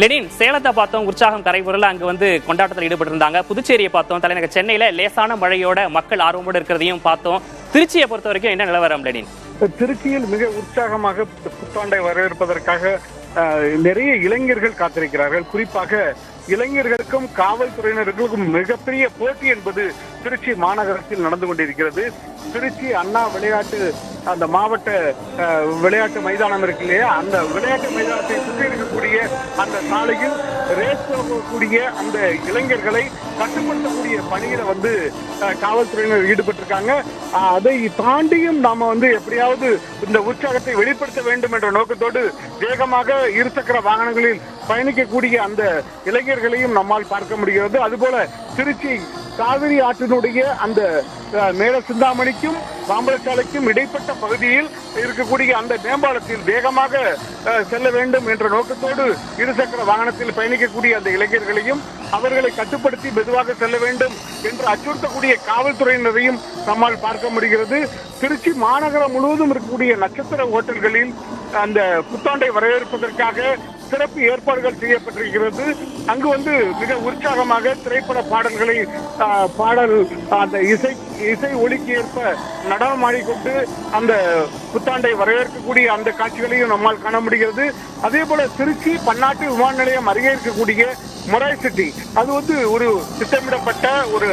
Lenin, சேலத்தை பார்த்தோம், உற்சாகம் கரைபுரல அங்கு கொண்டாட்டத்தில் ஈடுபட்டிருந்தாங்க. புதுச்சேரியை பார்த்தோம், தலைநகர் சென்னையில லேசான மழையோட மக்கள் ஆர்வமோடு இருக்கிறதையும் பார்த்தோம். திருச்சியை பொறுத்த வரைக்கும் என்ன நிலவரம் லெனின்? திருச்சியில் மிக உற்சாகமாக புத்தாண்டை வரவேற்பதற்காக நிறைய இளைஞர்கள் காத்திருக்கிறார்கள். குறிப்பாக இளைஞர்களுக்கும் காவல்துறையினர்களுக்கும் மிகப்பெரிய போட்டி என்பது திருச்சி மாநகரத்தில் நடந்து கொண்டிருக்கிறது. திருச்சி அண்ணா விளையாட்டு அந்த மாவட்ட விளையாட்டு மைதானம் இருக்கு இல்லையா, அந்த விளையாட்டு மைதானத்தை சுற்றி இருக்கக்கூடிய அந்த சாலையில் ரேஸ் போகக்கூடிய அந்த இளைஞர்களை கட்டுப்படுத்தக்கூடிய பணியில காவல்துறையினர் ஈடுபட்டிருக்காங்க. அதை தாண்டியும் நாம எப்படியாவது இந்த உற்சாகத்தை வெளிப்படுத்த வேண்டும் என்ற நோக்கத்தோடு வேகமாக இருசக்கர வாகனங்களில் பயணிக்கக்கூடிய அந்த இளைஞர்களையும் நம்மால் பார்க்க முடிகிறது. அதுபோல திருச்சி காவிரி ஆற்றினுடைய அந்த மேல சிந்தாமணிக்கும் பாம்பளச்சாலைக்கும் இடைப்பட்ட பகுதியில் இருக்கக்கூடிய அந்த மேம்பாலத்தில் வேகமாக செல்ல வேண்டும் என்ற நோக்கத்தோடு இருசக்கர வாகனத்தில் பயணிக்கக்கூடிய அந்த இளைஞர்களையும் அவர்களை கட்டுப்படுத்தி மெதுவாக செல்ல வேண்டும் என்று அச்சுறுத்தக்கூடிய காவல்துறையினரையும் நம்மால் பார்க்க முடிகிறது. திருச்சி மாநகரம் முழுவதும் இருக்கக்கூடிய நட்சத்திர ஹோட்டல்களில் அந்த புத்தாண்டை வரவேற்பதற்காக சிறப்பு ஏற்பாடுகள் செய்யப்பட்டிருக்கிறது. அங்கு மிக உற்சாகமாக திரைப்பட பாடல்களை அந்த இசை ஒலிக்கு ஏற்ப நடனம் ஆடிக்கொண்டு அந்த புத்தாண்டை வரவேற்கக்கூடிய அந்த காட்சிகளையும் நம்மால் காண முடிகிறது. அதே போல திருச்சி பன்னாட்டு விமான நிலையம் அருகே இருக்கக்கூடிய மொராய் சிட்டி, அது ஒரு திட்டமிடப்பட்ட ஒரு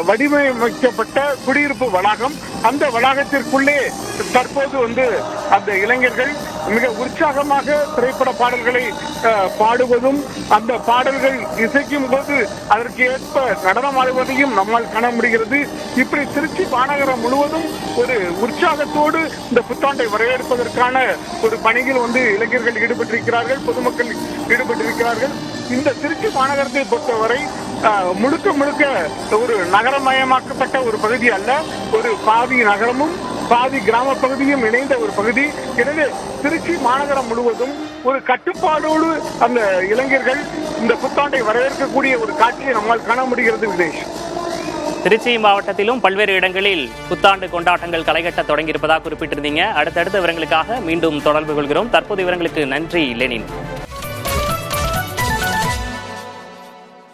வடிவமைக்கப்பட்ட குடியிருப்பு வளாகம். அந்த வளாகத்திற்குள்ளே தற்போது அந்த இளைஞர்கள் மிக உற்சாகமாக திரைப்பட பாடல்களை பாடுவதும் அந்த பாடல்கள் இசைக்கும் போது அதற்கு ஏற்ப நடனம் ஆடுவதையும் நம்மால் காண முடிகிறது. இப்படி திருச்சி மாநகரம் முழுவதும் ஒரு உற்சாகத்தோடு இந்த புத்தாண்டை வரவேற்பதற்கான ஒரு பணியில் இளைஞர்கள் ஈடுபட்டிருக்கிறார்கள், பொதுமக்கள் ஈடுபட்டிருக்கிறார்கள். இந்த திருச்சி மாநகரத்தை பொறுத்தவரை முழுக்க முழுக்க ஒரு நகரமயமாக்கப்பட்ட ஒரு பகுதி அல்ல, ஒரு பாதி நகரமும் பாதி கிராம பகுதியும் இணைந்த ஒரு பகுதி. எனவே திருச்சி மாநகரம் முழுவதும் ஒரு கட்டுப்பாடோடு அந்த இளைஞர்கள் இந்த புத்தாண்டை வரவேற்கக்கூடிய ஒரு காட்சியை நம்மால் காண முடிகிறது. வினேஷ், திருச்சி மாவட்டத்திலும் பல்வேறு இடங்களில் புத்தாண்டு கொண்டாட்டங்கள் களைகட்ட தொடங்கியிருப்பதாக குறிப்பிட்டிருந்தீங்க. அடுத்தடுத்த விவரங்களுக்காக மீண்டும் தொடர்பு கொள்கிறோம். தற்போது விவரங்களுக்கு நன்றி லெனின்.